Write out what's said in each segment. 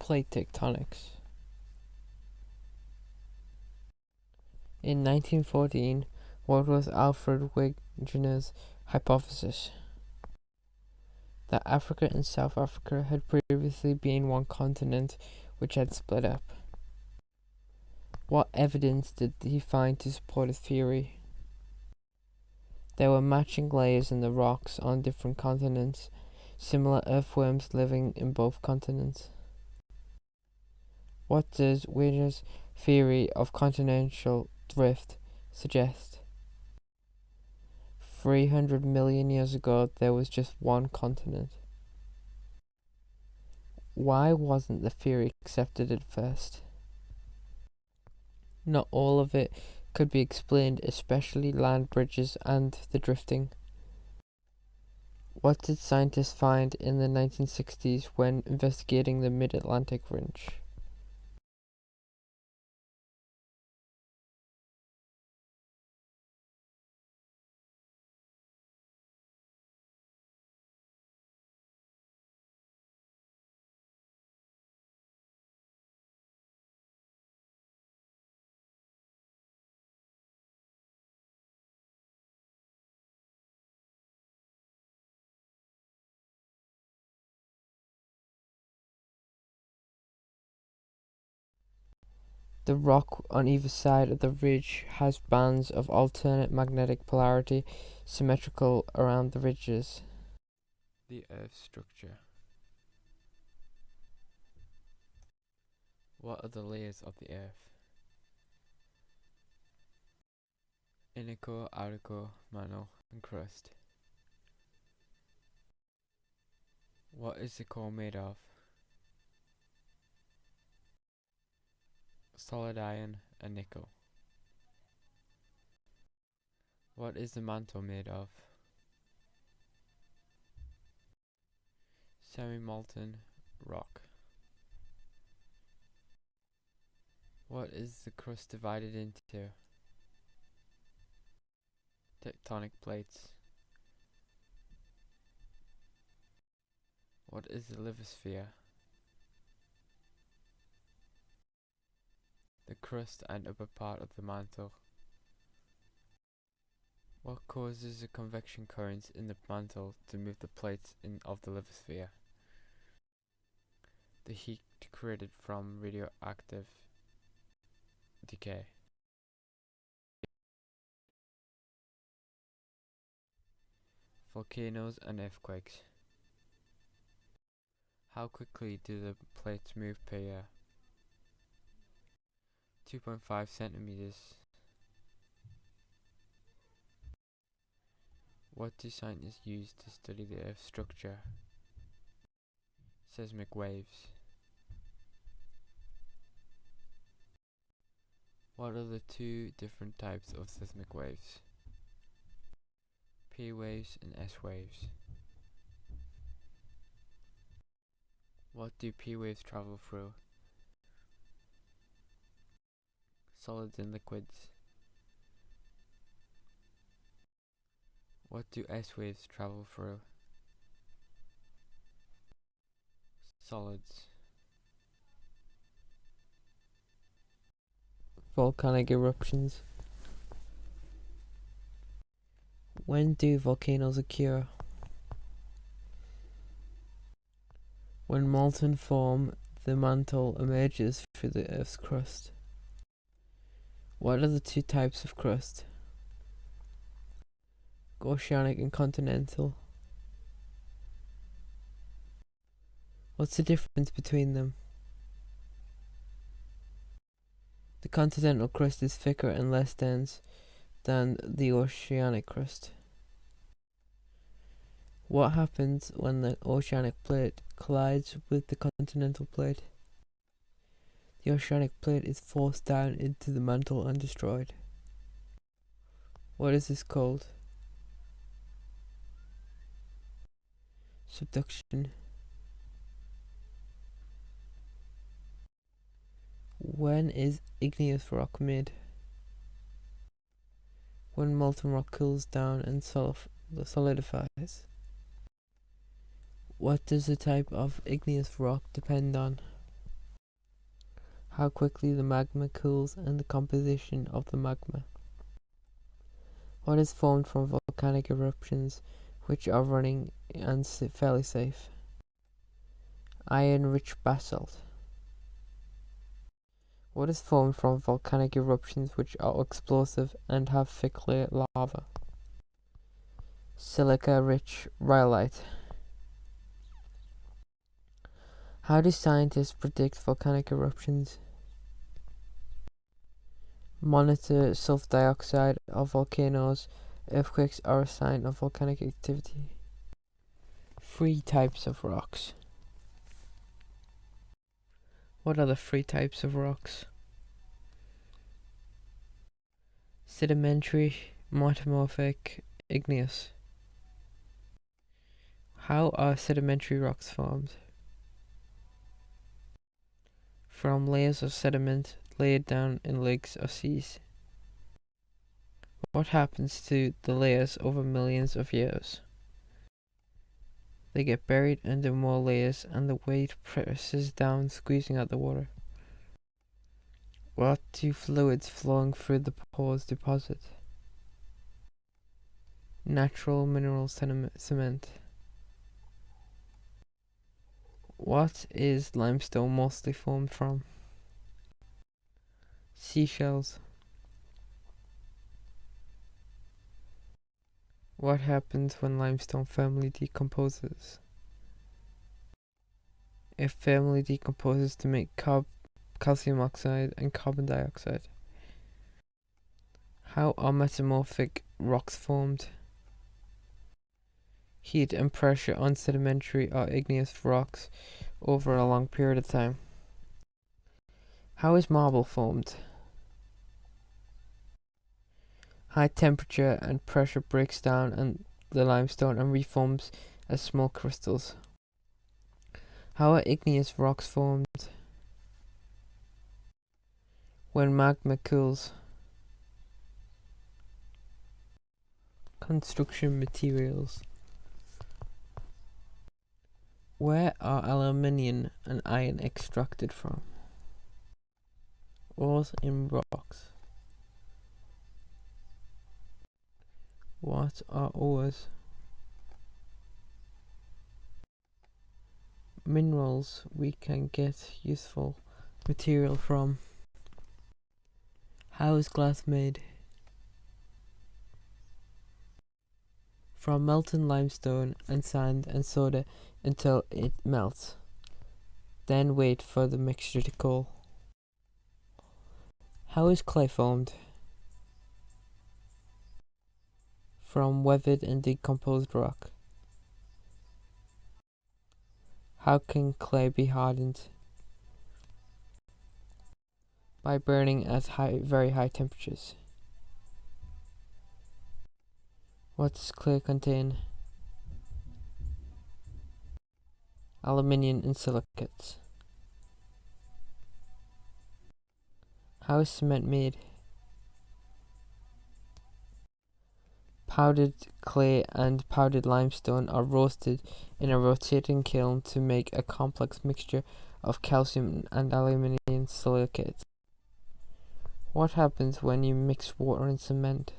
Plate tectonics. In 1914, what was Alfred Wegener's hypothesis? That Africa and South Africa had previously been one continent which had split up. What evidence did he find to support his theory? There were matching layers in the rocks on different continents, similar earthworms living in both continents. What does Wegener's theory of continental drift suggest? 300 million years ago, there was just one continent. Why wasn't the theory accepted at first? Not all of it could be explained, especially land bridges and the drifting. What did scientists find in the 1960s when investigating the Mid-Atlantic Ridge? The rock on either side of the ridge has bands of alternate magnetic polarity symmetrical around the ridges. The Earth's structure. What are the layers of the Earth? Inner core, outer core, mantle, and crust. What is the core made of? Solid iron and nickel. What is the mantle made of? Semi-molten rock. What is the crust divided into? Tectonic plates. What is the lithosphere? The crust and upper part of the mantle. What causes the convection currents in the mantle to move the plates of the lithosphere? The heat created from radioactive decay. Volcanoes and earthquakes. How quickly do the plates move per year? 2.5 centimeters. What do scientists use to study the Earth's structure? Seismic waves. What are the two different types of seismic waves? P waves and S waves. What do P waves travel through? Solids and liquids. What do S waves travel through? Solids. Volcanic eruptions. When do volcanoes occur? When molten form, the mantle emerges through the Earth's crust. What are the two types of crust? Oceanic and continental. What's the difference between them? The continental crust is thicker and less dense than the oceanic crust. What happens when the oceanic plate collides with the continental plate? The oceanic plate is forced down into the mantle and destroyed. What is this called? Subduction. When is igneous rock made? When molten rock cools down and solidifies. What does the type of igneous rock depend on? How quickly the magma cools and the composition of the magma. What is formed from volcanic eruptions which are running and fairly safe? Iron-rich basalt. What is formed from volcanic eruptions which are explosive and have thick lava? Silica-rich rhyolite. How do scientists predict volcanic eruptions? Monitor sulfur dioxide of volcanoes. Earthquakes are a sign of volcanic activity. 3 types of rocks. What are the 3 types of rocks? Sedimentary, metamorphic, igneous. How are sedimentary rocks formed? From layers of sediment laid down in lakes or seas. What happens to the layers over millions of years? They get buried under more layers and the weight presses down, squeezing out the water. What do fluids flowing through the pores deposit? Natural mineral cement. What is limestone mostly formed from? Seashells. What happens when limestone firmly decomposes? It firmly decomposes to make calcium oxide and carbon dioxide. How are metamorphic rocks formed? Heat and pressure on sedimentary or igneous rocks over a long period of time. How is marble formed? High temperature and pressure breaks down and the limestone and reforms as small crystals. How are igneous rocks formed? When magma cools. Construction materials. Where are aluminium and iron extracted from? Ores in rocks. What are ores? Minerals we can get useful material from. How is glass made? From melting limestone and sand and soda until it melts. Then wait for the mixture to cool. How is clay formed? From weathered and decomposed rock. How can clay be hardened? By burning at very high temperatures. What does clay contain? Aluminium and silicates. How is cement made? Powdered clay and powdered limestone are roasted in a rotating kiln to make a complex mixture of calcium and aluminium silicates. What happens when you mix water and cement?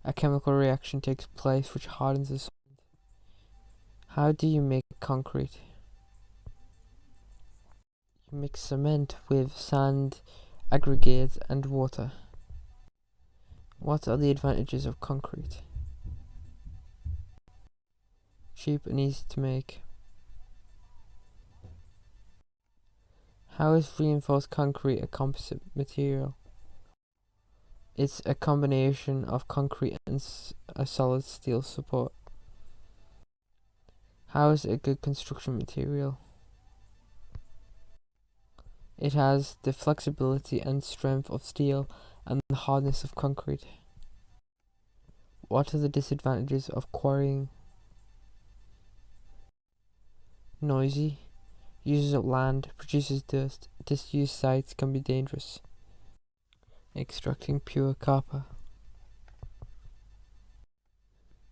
A chemical reaction takes place which hardens the cement. How do you make concrete? You mix cement with sand, aggregates and water. What are the advantages of concrete? Cheap and easy to make. How is reinforced concrete a composite material? It's a combination of concrete and a solid steel support. How is it a good construction material? It has the flexibility and strength of steel and the hardness of concrete. What are the disadvantages of quarrying? Noisy, uses up land, produces dust, disused sites can be dangerous. Extracting pure copper.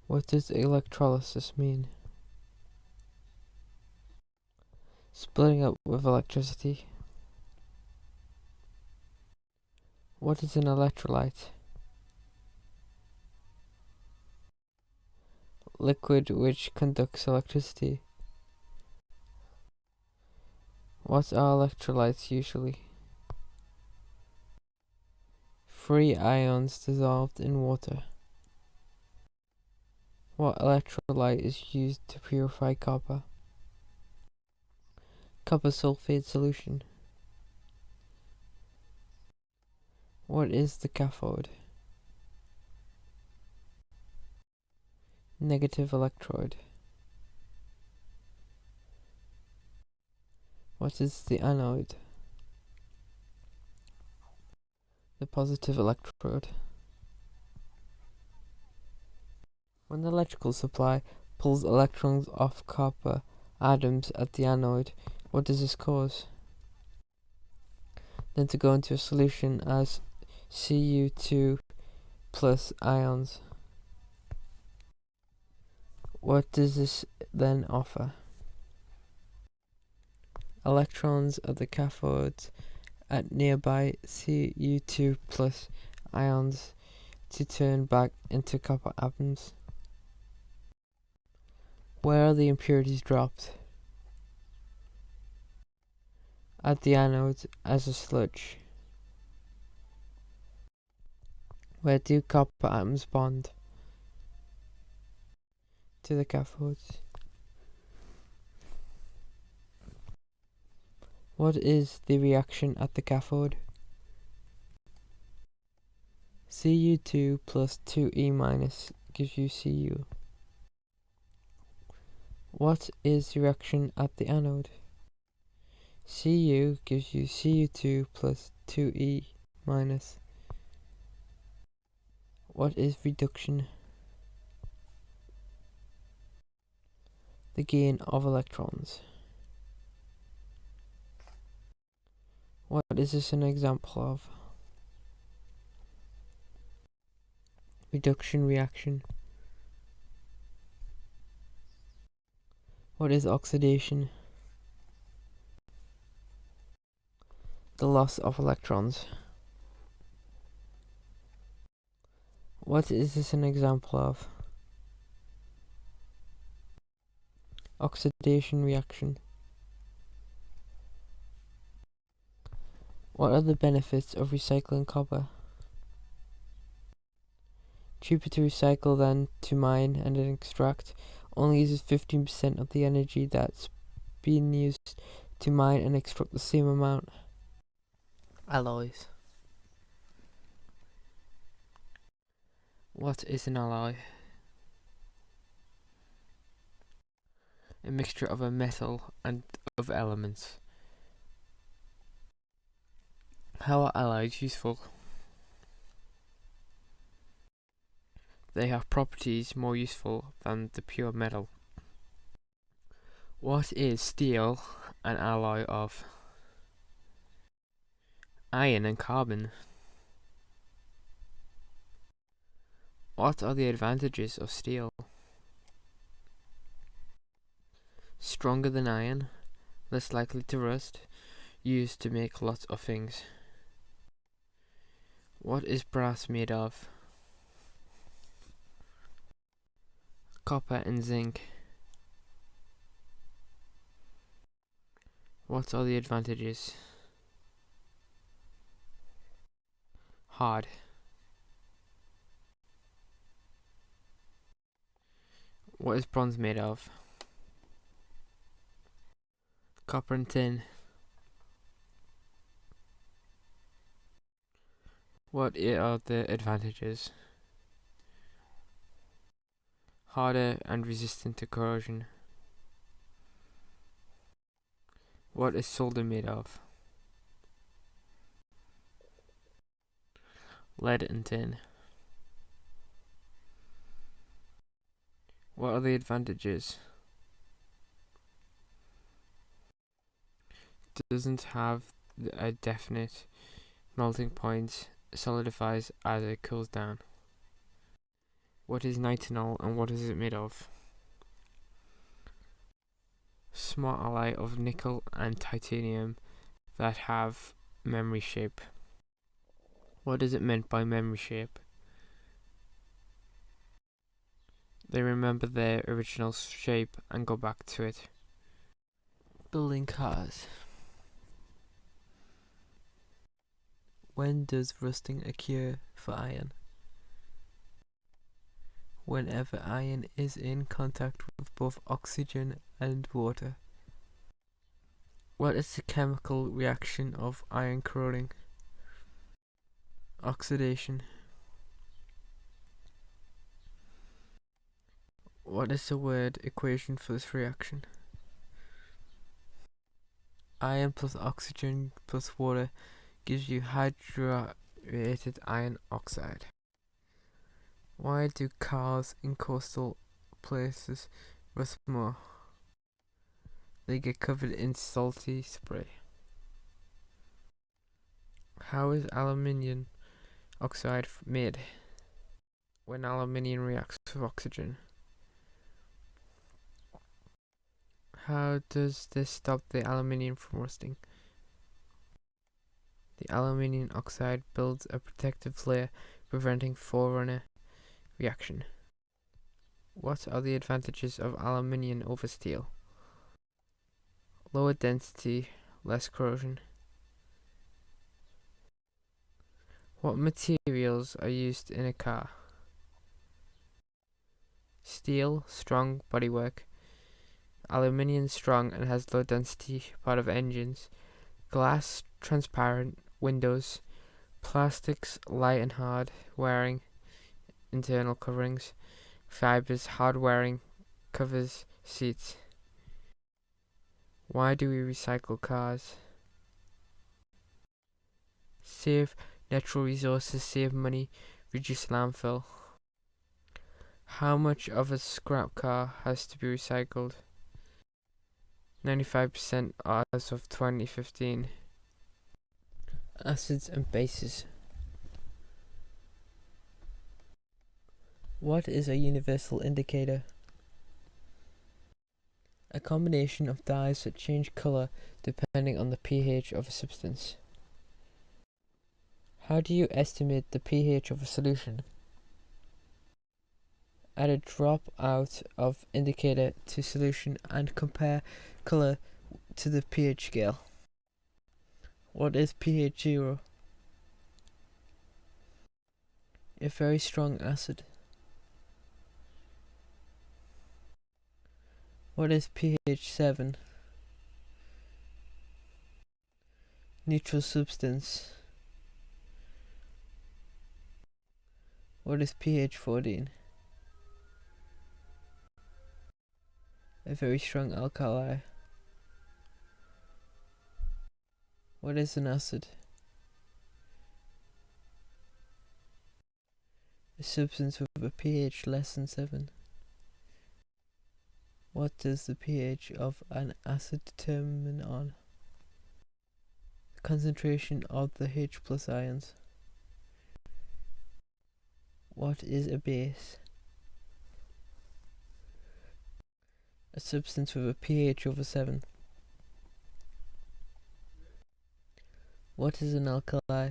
What does electrolysis mean? Splitting up with electricity. What is an electrolyte? Liquid which conducts electricity. What are electrolytes usually? Free ions dissolved in water. What electrolyte is used to purify copper? Copper sulfate solution. What is the cathode? Negative electrode. What is the anode? The positive electrode. When the electrical supply pulls electrons off copper atoms at the anode, what does this cause? Then to go into a solution as Cu2 plus ions. What does this then offer? Electrons at the cathodes at nearby Cu2 plus ions to turn back into copper atoms. Where are the impurities dropped? At the anode as a sludge. Where do copper atoms bond? To the cathodes. What is the reaction at the cathode? Cu2 plus 2E minus gives you Cu. What is the reaction at the anode? Cu gives you Cu2 plus 2E minus. What is reduction? The gain of electrons. What is this an example of? Reduction reaction. What is oxidation? The loss of electrons. What is this an example of? Oxidation reaction. What are the benefits of recycling copper? Cheaper to recycle than to mine and extract. Only uses 15% of the energy that's being used to mine and extract the same amount. Alloys. What is an alloy? A mixture of a metal and of elements. How are alloys useful? They have properties more useful than the pure metal. What is steel an alloy of? Iron and carbon. What are the advantages of steel? Stronger than iron, less likely to rust, used to make lots of things. What is brass made of? Copper and zinc. What are the advantages? Hard. What is bronze made of? Copper and tin. What are the advantages? Harder and resistant to corrosion. What is solder made of? Lead and tin. What are the advantages? Doesn't have a definite melting point, solidifies as it cools down. What is nitinol and what is it made of? Small alloy of nickel and titanium that have memory shape. What is it meant by memory shape? They remember their original shape and go back to it. Building cars. When does rusting occur for iron? Whenever iron is in contact with both oxygen and water. What is the chemical reaction of iron corroding? Oxidation. What is the word equation for this reaction? Iron plus oxygen plus water gives you hydrated iron oxide. Why do cars in coastal places rust more? They get covered in salty spray. How is aluminium oxide made? When aluminium reacts with oxygen. How does this stop the aluminium from rusting? The aluminium oxide builds a protective layer preventing forerunner reaction. What are the advantages of aluminium over steel? Lower density, less corrosion. What materials are used in a car? Steel, strong bodywork. Aluminium, strong and has low density, part of engines. Glass, transparent, windows. Plastics, light and hard, wearing, internal coverings. Fibers, hard wearing, covers, seats. Why do we recycle cars? Save natural resources, save money, reduce landfill. How much of a scrap car has to be recycled? 95% as of 2015. Acids and bases. What is a universal indicator? A combination of dyes that change color depending on the pH of a substance. How do you estimate the pH of a solution? Add a drop out of indicator to solution and compare color to the pH scale. What is pH 0? A very strong acid. What is pH 7? Neutral substance. What is pH 14? A very strong alkali. What is an acid? A substance with a pH less than 7. What does the pH of an acid determine on? The concentration of the H plus ions. What is a base? A substance with a pH over 7. What is an alkali?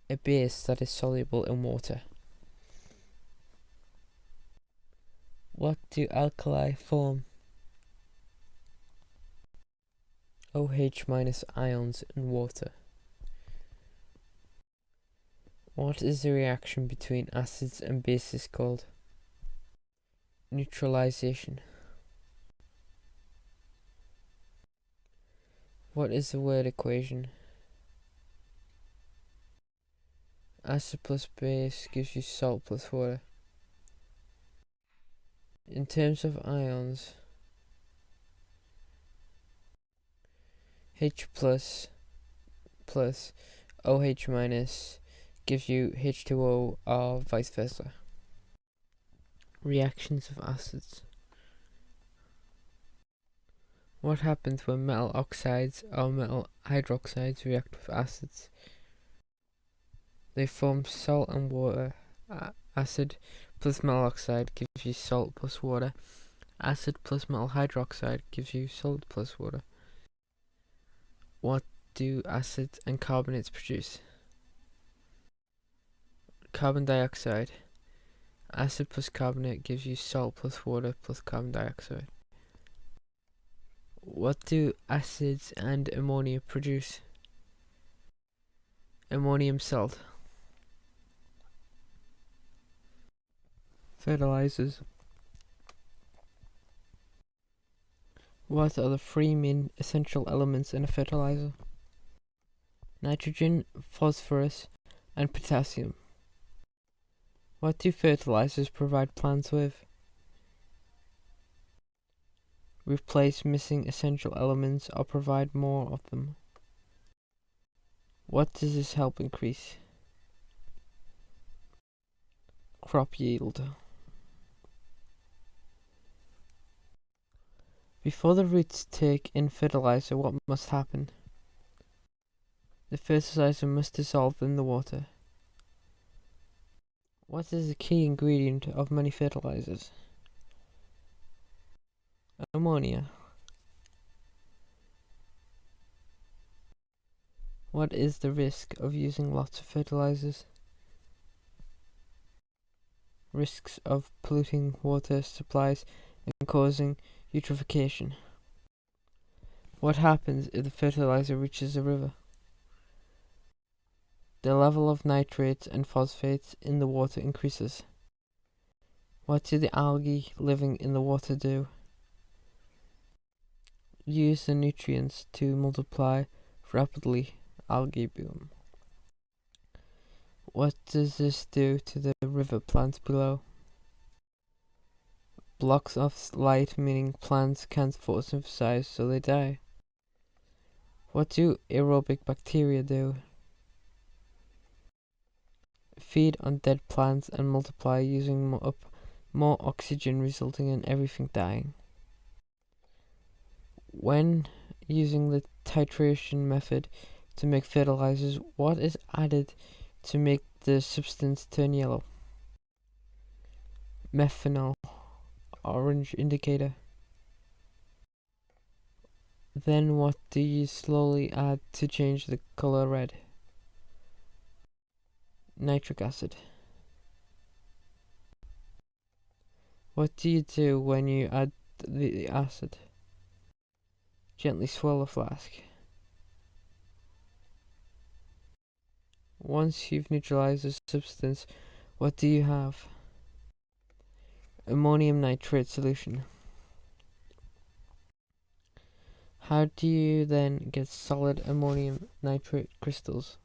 A base that is soluble in water. What do alkali form? OH minus ions in water. What is the reaction between acids and bases called? Neutralization. What is the word equation? Acid plus base gives you salt plus water. In terms of ions, H plus plus OH minus gives you H2O or vice versa. Reactions of acids. What happens when metal oxides or metal hydroxides react with acids? They form salt and water. Acid plus metal oxide gives you salt plus water. Acid plus metal hydroxide gives you salt plus water. What do acids and carbonates produce? Carbon dioxide. Acid plus carbonate gives you salt plus water plus carbon dioxide. What do acids and ammonia produce? Ammonium salt. Fertilizers. What are the three main essential elements in a fertilizer? Nitrogen, phosphorus, and potassium. What do fertilizers provide plants with? Replace missing essential elements or provide more of them. What does this help increase? Crop yield. Before the roots take in fertilizer, what must happen? The fertilizer must dissolve in the water. What is the key ingredient of many fertilizers? Ammonia. What is the risk of using lots of fertilizers? Risks of polluting water supplies and causing eutrophication. What happens if the fertilizer reaches a river? The level of nitrates and phosphates in the water increases. What do the algae living in the water do? Use the nutrients to multiply rapidly. Algae bloom. What does this do to the river plants below? Blocks off light, meaning plants can't photosynthesize, so they die. What do aerobic bacteria do? Feed on dead plants and multiply, using up more oxygen, resulting in everything dying. When using the titration method to make fertilizers, what is added to make the substance turn yellow? Methanol, orange indicator. Then what do you slowly add to change the color red? Nitric acid. What do you do when you add the acid? Gently swirl the flask. Once you've neutralized the substance, what do you have? Ammonium nitrate solution. How do you then get solid ammonium nitrate crystals?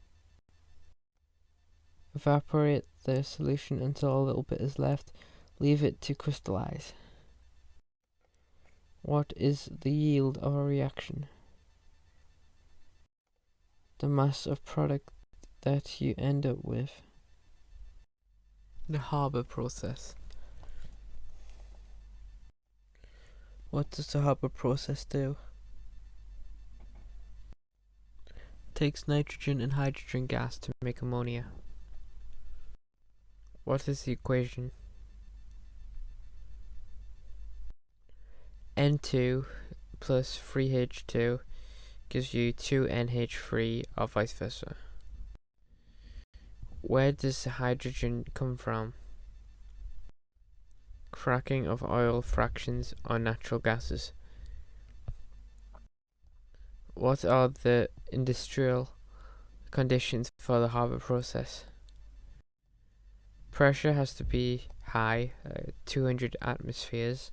Evaporate the solution until a little bit is left. Leave it to crystallize. What is the yield of a reaction? The mass of product that you end up with. The Haber process. What does the Haber process do? It takes nitrogen and hydrogen gas to make ammonia. What is the equation? N2 plus 3H2 gives you 2NH3 or vice versa. Where does the hydrogen come from? Cracking of oil fractions or natural gases. What are the industrial conditions for the Haber process? Pressure has to be high, 200 atmospheres.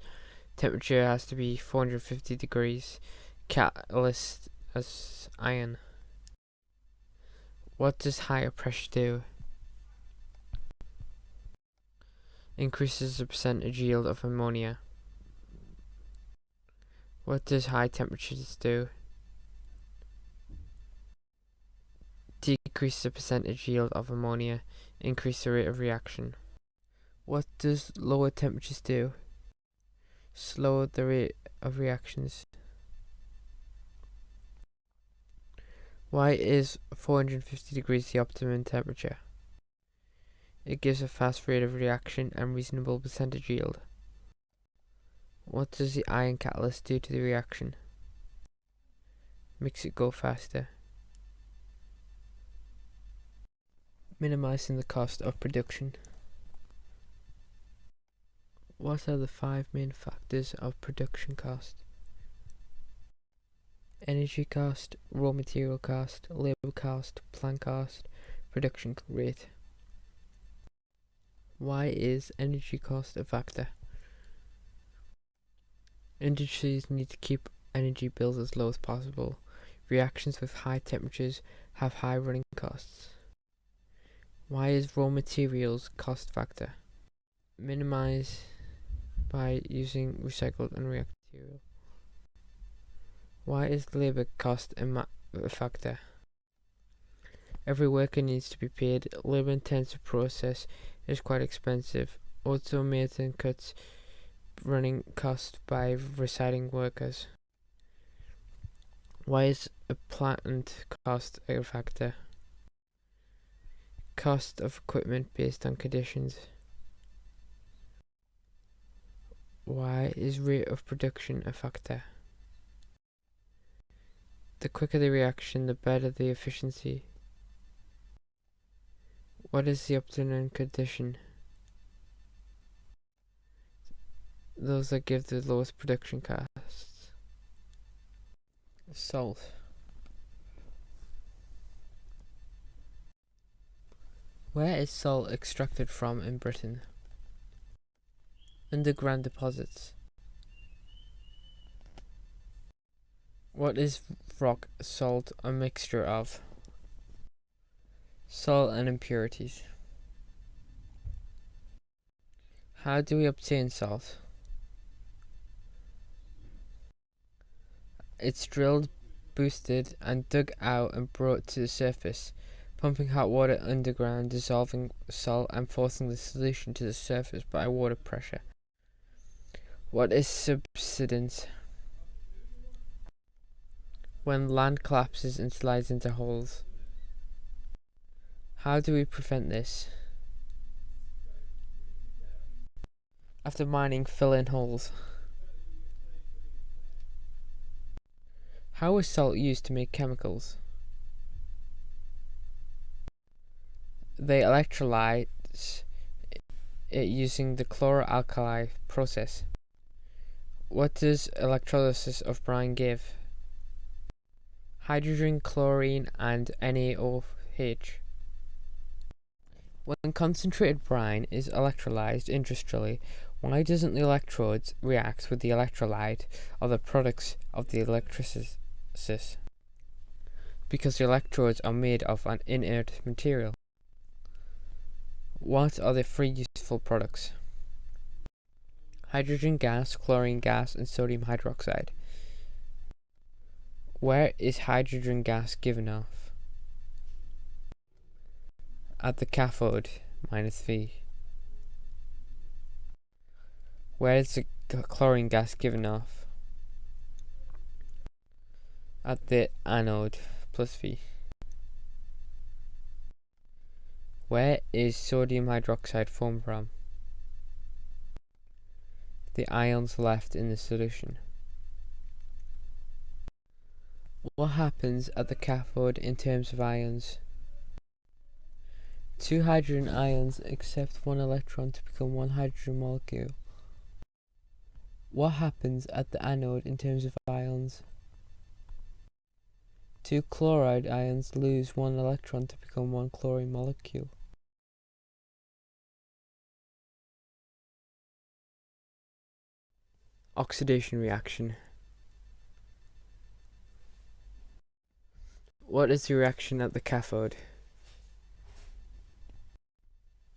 Temperature has to be 450 degrees. Catalyst as iron. What does higher pressure do? Increases the percentage yield of ammonia. What does high temperatures do? Decrease the percentage yield of ammonia. Increase the rate of reaction. What does lower temperatures do? Slow the rate of reactions. Why is 450 degrees the optimum temperature? It gives a fast rate of reaction and reasonable percentage yield. What does the iron catalyst do to the reaction? Makes it go faster. Minimizing the cost of production. What are the 5 main factors of production cost? Energy cost, raw material cost, labor cost, plant cost, production rate. Why is energy cost a factor? Industries need to keep energy bills as low as possible. Reactions with high temperatures have high running costs. Why is raw materials cost factor? Minimize by using recycled and reactive material. Why is labor cost a factor? Every worker needs to be paid. Labor intensive process is quite expensive. Automating cuts running cost by recycling workers. Why is a plant cost a factor? Cost of equipment based on conditions. Why is rate of production a factor? The quicker the reaction, the better the efficiency. What is the optimum condition? Those that give the lowest production costs. Salt. Where is salt extracted from in Britain? Underground deposits. What is rock salt a mixture of? Salt and impurities. How do we obtain salt? It's drilled, boosted, and dug out and brought to the surface, pumping hot water underground, dissolving salt and forcing the solution to the surface by water pressure. What is subsidence? When land collapses and slides into holes. How do we prevent this? After mining, fill in holes. How is salt used to make chemicals? They electrolyze it using the chloralkali process. What does electrolysis of brine give? Hydrogen, chlorine, and NaOH. When concentrated brine is electrolyzed industrially, why doesn't the electrodes react with the electrolyte or the products of the electrolysis? Because the electrodes are made of an inert material. What are the 3 useful products? Hydrogen gas, chlorine gas, and sodium hydroxide. Where is hydrogen gas given off? At the cathode, -V. Where is the chlorine gas given off? At the anode, +V. Where is sodium hydroxide formed from? The ions left in the solution. What happens at the cathode in terms of ions? 2 hydrogen ions accept 1 electron to become 1 hydrogen molecule. What happens at the anode in terms of ions? 2 chloride ions lose 1 electron to become 1 chlorine molecule. Oxidation reaction. What is the reaction at the cathode?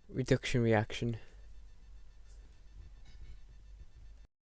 Reduction reaction.